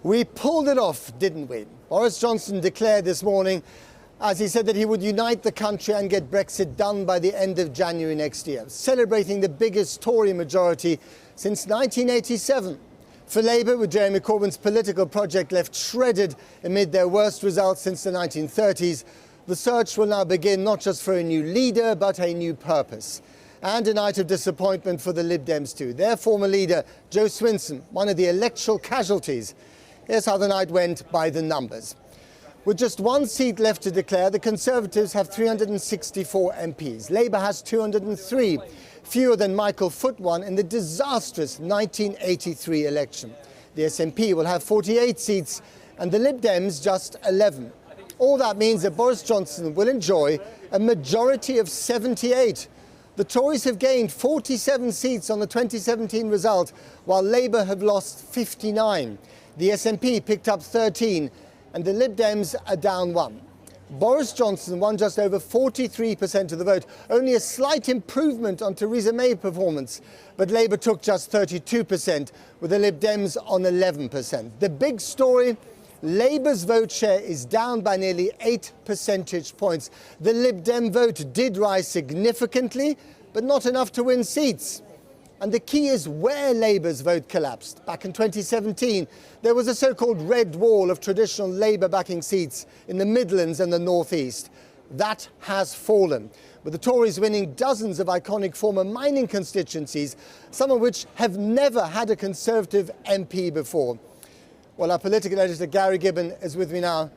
We pulled it off, didn't we? Boris Johnson declared this morning, as he said, that he would unite the country and get Brexit done by the end of January next year, celebrating the biggest Tory majority since 1987. For Labour, with Jeremy Corbyn's political project left shredded amid their worst results since the 1930s, the search will now begin not just for a new leader, but a new purpose. And a night of disappointment for the Lib Dems too. Their former leader, Jo Swinson, one of the electoral casualties. Here's how the night went by the numbers. With just one seat left to declare, the Conservatives have 364 MPs. Labour has 203, fewer than Michael Foot won in the disastrous 1983 election. The SNP will have 48 seats and the Lib Dems just 11. All that means that Boris Johnson will enjoy a majority of 78. The Tories have gained 47 seats on the 2017 result, while Labour have lost 59. The SNP picked up 13, and the Lib Dems are down 1. Boris Johnson won just over 43% of the vote, only a slight improvement on Theresa May's performance, but Labour took just 32%, with the Lib Dems on 11%. The big story: Labour's vote share is down by nearly 8 percentage points. The Lib Dem vote did rise significantly, but not enough to win seats. And the key is where Labour's vote collapsed. Back in 2017, there was a so-called red wall of traditional Labour backing seats in the Midlands and the North East. That has fallen, with the Tories winning dozens of iconic former mining constituencies, some of which have never had a Conservative MP before. Well, our political editor Gary Gibbon is with me now.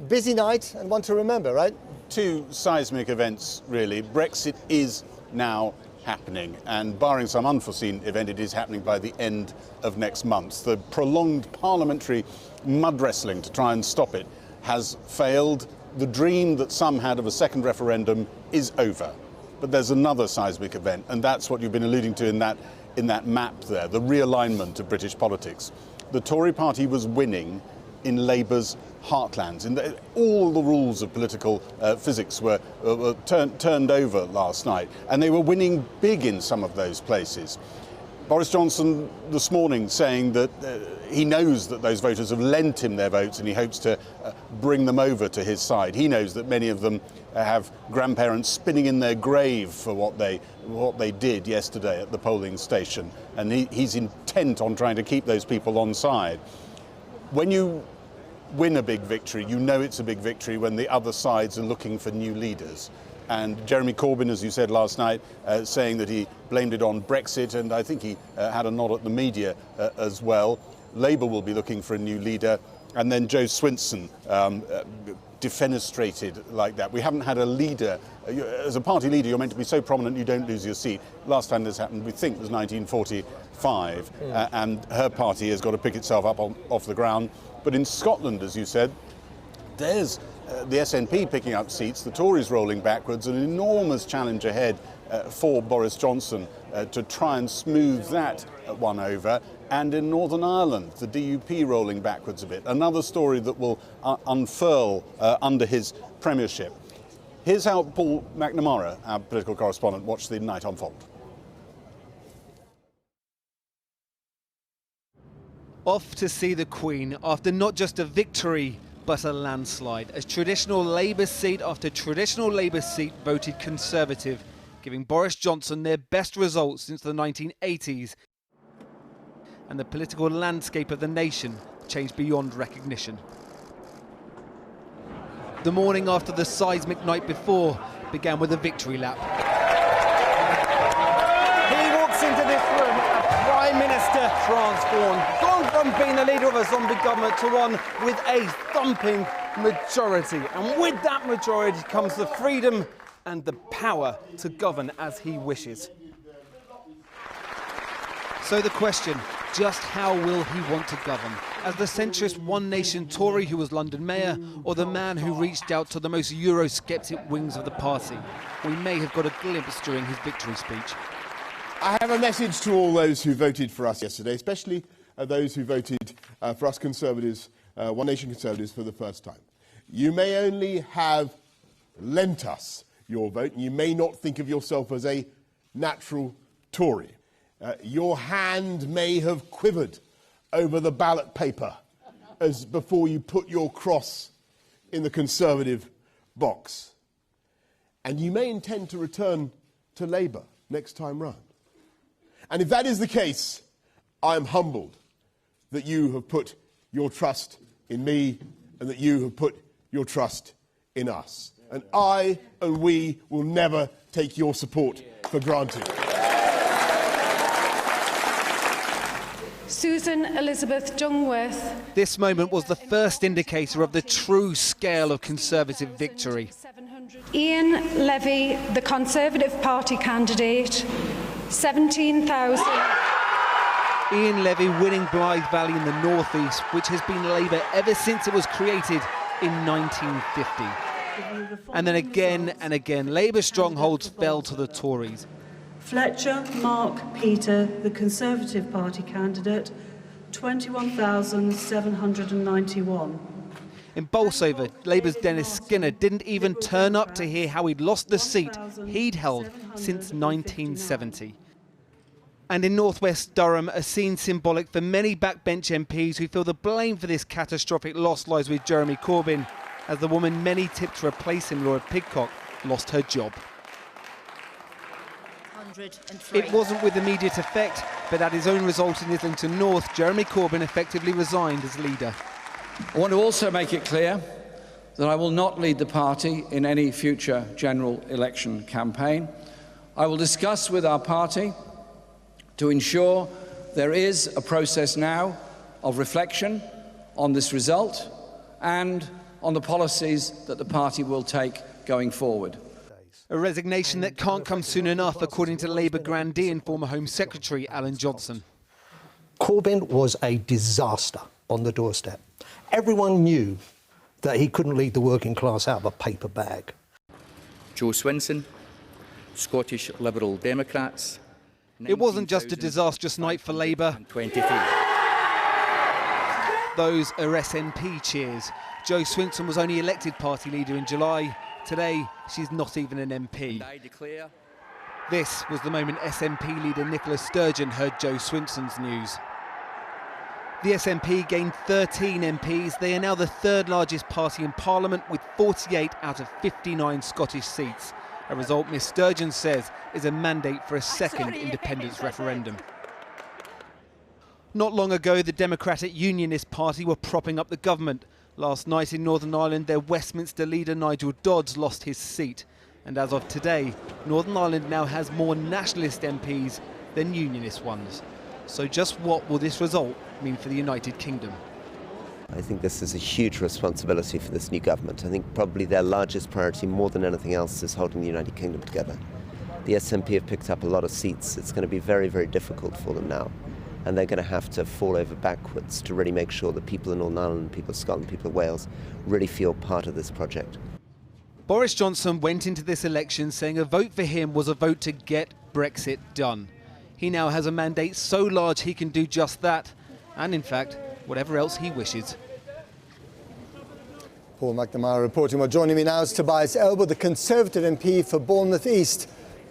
Busy night and one to remember, right? Two seismic events, really. Brexit is now happening, and barring some unforeseen event, it is happening by the end of next month. The prolonged parliamentary mud wrestling to try and stop it has failed. The dream that some had of a second referendum is over. But there's another seismic event, and that's what you've been alluding to in that map there, the realignment of British politics. The Tory party was winning in Labour's heartlands. All the rules of political physics were turned over last night, and they were winning big in some of those places. Boris Johnson this morning saying that he knows that those voters have lent him their votes and he hopes to bring them over to his side. He knows that many of them have grandparents spinning in their grave for what they did yesterday at the polling station, and he's intent on trying to keep those people on side. When you win a big victory, you know it's a big victory when the other sides are looking for new leaders. And Jeremy Corbyn, as you said last night, saying that he blamed it on Brexit, and I think he had a nod at the media as well. Labour will be looking for a new leader. And then Jo Swinson, defenestrated like that. We haven't had a leader. As a party leader, you're meant to be so prominent you don't lose your seat. Last time this happened, we think, was 1945, and her party has got to pick itself up off the ground. But in Scotland, as you said, there's the SNP picking up seats, the Tories rolling backwards, an enormous challenge ahead for Boris Johnson to try and smooth that one over. And in Northern Ireland, the DUP rolling backwards a bit. Another story that will unfurl under his premiership. Here's how Paul McNamara, our political correspondent, watched the night unfold. Off to see the Queen after not just a victory, but a landslide, as traditional Labour seat after traditional Labour seat voted Conservative, giving Boris Johnson their best results since the 1980s. And the political landscape of the nation changed beyond recognition. The morning after the seismic night before began with a victory lap. He walks into this room, a Prime Minister transformed, gone from being the leader of a zombie government to one with a thumping majority. And with that majority comes the freedom and the power to govern as he wishes. So the question, just how will he want to govern? As the centrist One Nation Tory who was London Mayor, or the man who reached out to the most Eurosceptic wings of the party? We may have got a glimpse during his victory speech. I have a message to all those who voted for us yesterday, especially those who voted for us Conservatives, One Nation Conservatives, for the first time. You may only have lent us your vote, and you may not think of yourself as a natural Tory. Your hand may have quivered over the ballot paper, as before you put your cross in the Conservative box. And you may intend to return to Labour next time round. And if that is the case, I am humbled that you have put your trust in me and that you have put your trust in us. And I and we will never take your support for granted. Susan Elizabeth Jungworth. This moment was the first indicator of the true scale of Conservative victory. Ian Levy, the Conservative Party candidate, 17,000. Ian Levy winning Blythe Valley in the North East, which has been Labour ever since it was created in 1950. And then again and again, Labour strongholds fell to the Tories. Fletcher Mark Peter, the Conservative Party candidate, 21,791. In Bolsover, Labour's Dennis Skinner didn't even turn up to hear how he'd lost the seat he'd held since 1970. And in northwest Durham, a scene symbolic for many backbench MPs who feel the blame for this catastrophic loss lies with Jeremy Corbyn, as the woman many tipped to replace him, Laura Pidcock, lost her job. It wasn't with immediate effect, but at his own result in Islington North, Jeremy Corbyn effectively resigned as leader. I want to also make it clear that I will not lead the party in any future general election campaign. I will discuss with our party to ensure there is a process now of reflection on this result and on the policies that the party will take going forward. A resignation that can't come soon enough, according to Labour grandee and former Home Secretary Alan Johnson. Corbyn was a disaster on the doorstep. Everyone knew that he couldn't lead the working class out of a paper bag. Jo Swinson, Scottish Liberal Democrats. It wasn't just a disastrous night for Labour. Those are SNP cheers. Jo Swinson was only elected party leader in July. Today, she's not even an MP. This was the moment SNP leader Nicola Sturgeon heard Jo Swinson's news. The SNP gained 13 MPs. They are now the third largest party in Parliament with 48 out of 59 Scottish seats. A result Miss Sturgeon says is a mandate for a second independence referendum. Not long ago, the Democratic Unionist Party were propping up the government. Last night in Northern Ireland, their Westminster leader Nigel Dodds lost his seat. And as of today, Northern Ireland now has more nationalist MPs than unionist ones. So just what will this result mean for the United Kingdom? I think this is a huge responsibility for this new government. I think probably their largest priority, more than anything else, is holding the United Kingdom together. The SNP have picked up a lot of seats. It's going to be very, very difficult for them now. And they're going to have to fall over backwards to really make sure that people in Northern Ireland, people of Scotland, people of Wales really feel part of this project. Boris Johnson went into this election saying a vote for him was a vote to get Brexit done. He now has a mandate so large he can do just that, and in fact, whatever else he wishes. Paul McNamara reporting. Well, joining me now is Tobias Elbow, the Conservative MP for Bournemouth East.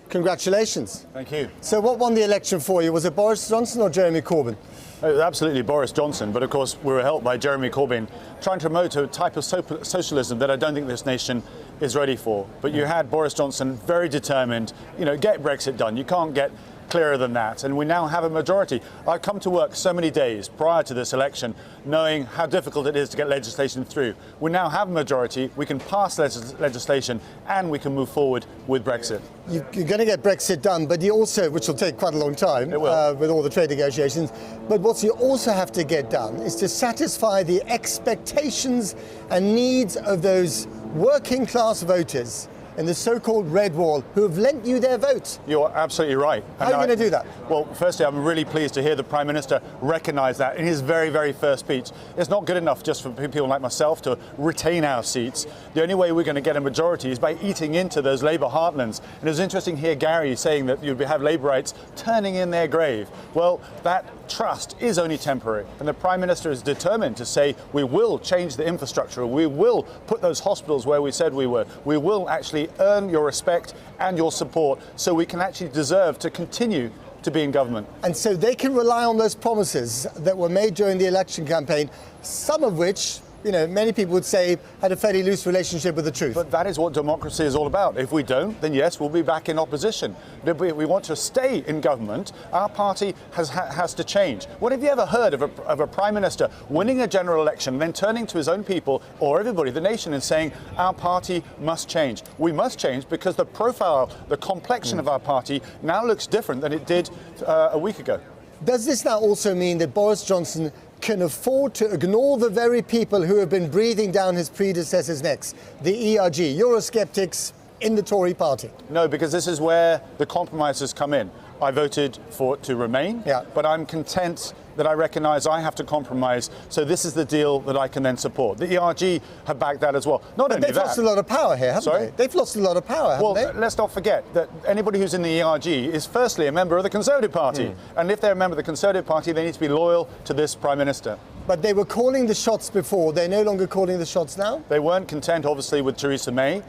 Congratulations. Thank you. So what won the election for you? Was it Boris Johnson or Jeremy Corbyn? It was absolutely Boris Johnson, but of course we were helped by Jeremy Corbyn trying to promote a type of socialism that I don't think this nation is ready for. But you had Boris Johnson very determined, get Brexit done. You can't get clearer than that, and we now have a majority. I've come to work so many days prior to this election knowing how difficult it is to get legislation through. We now have a majority, we can pass legislation and we can move forward with Brexit. You're going to get Brexit done, but you also, which will take quite a long time with all the trade negotiations, but what you also have to get done is to satisfy the expectations and needs of those working class voters in the so-called red wall who have lent you their votes. You're absolutely right. How are you going to do that? Well, firstly, I'm really pleased to hear the Prime Minister recognise that in his very, very first speech. It's not good enough just for people like myself to retain our seats. The only way we're going to get a majority is by eating into those Labour heartlands. And it was interesting to hear Gary saying that you'd have Labourites turning in their grave. Well, that trust is only temporary. And the Prime Minister is determined to say we will change the infrastructure. We will put those hospitals where we said we were. We will actually earn your respect and your support so we can actually deserve to continue to be in government. And so they can rely on those promises that were made during the election campaign, some of which, you know, many people would say had a fairly loose relationship with the truth. But that is what democracy is all about. If we don't, then yes, we'll be back in opposition. If we want to stay in government, our party has to change. What have you ever heard of a Prime Minister winning a general election and then turning to his own people or everybody, the nation, and saying our party must change? We must change because the profile, the complexion of our party now looks different than it did a week ago. Does this now also mean that Boris Johnson can afford to ignore the very people who have been breathing down his predecessors' necks, the ERG, Eurosceptics in the Tory party? No, because this is where the compromises come in. I voted to remain, but I'm content that I recognise I have to compromise, so this is the deal that I can then support. The ERG have backed that as well. Not only that, they've lost a lot of power here, haven't they? They've lost a lot of power, haven't they? Well, let's not forget that anybody who's in the ERG is firstly a member of the Conservative Party. And if they're a member of the Conservative Party, they need to be loyal to this Prime Minister. But they were calling the shots before. They're no longer calling the shots now? They weren't content, obviously, with Theresa May,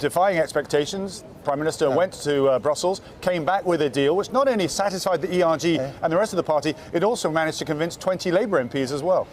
defying expectations. Prime Minister went to Brussels, came back with a deal which not only satisfied the ERG and the rest of the party, it also managed to convince 20 Labour MPs as well.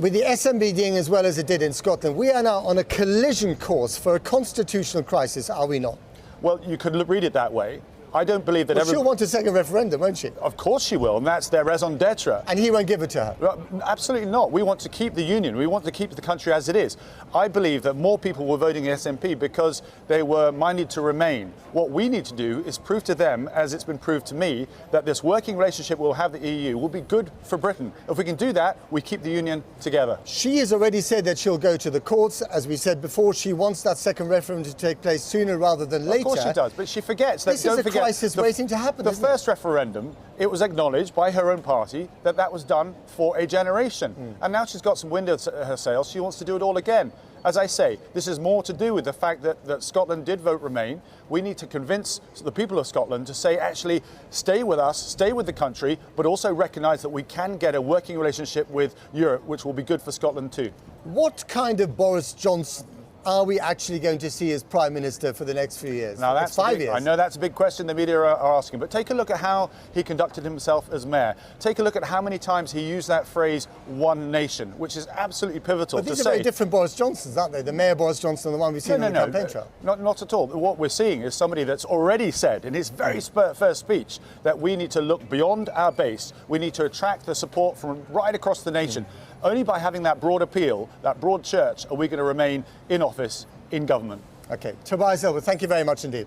With the SNP doing as well as it did in Scotland, we are now on a collision course for a constitutional crisis, are we not? Well, you could read it that way. I don't believe that she'll want a second referendum, won't she? Of course she will, and that's their raison d'etre. And he won't give it to her? Absolutely not. We want to keep the union. We want to keep the country as it is. I believe that more people were voting SNP because they were minded to remain. What we need to do is prove to them, as it's been proved to me, that this working relationship we'll have with the EU will be good for Britain. If we can do that, we keep the union together. She has already said that she'll go to the courts. As we said before, she wants that second referendum to take place sooner rather than later. Of course she does, but she forgets that. This is a crisis waiting to happen. The first referendum, it was acknowledged by her own party that that was done for a generation. And now she's got some wind in her sails. She wants to do it all again. As I say, this is more to do with the fact that Scotland did vote Remain. We need to convince the people of Scotland to say, actually, stay with us, stay with the country, but also recognise that we can get a working relationship with Europe, which will be good for Scotland too. What kind of Boris Johnson are we actually going to see as Prime Minister for the next few years? Now that's 5 years. I know that's a big question the media are asking, but take a look at how he conducted himself as mayor. Take a look at how many times he used that phrase, one nation, which is absolutely pivotal. But these are very different Boris Johnsons, aren't they? The Mayor Boris Johnson and the one we've seen on the campaign trail. Not at all. What we're seeing is somebody that's already said in his very first speech that we need to look beyond our base. We need to attract the support from right across the nation. Only by having that broad appeal, that broad church, are we going to remain in office, in government. OK. Tobias Elwood, thank you very much indeed.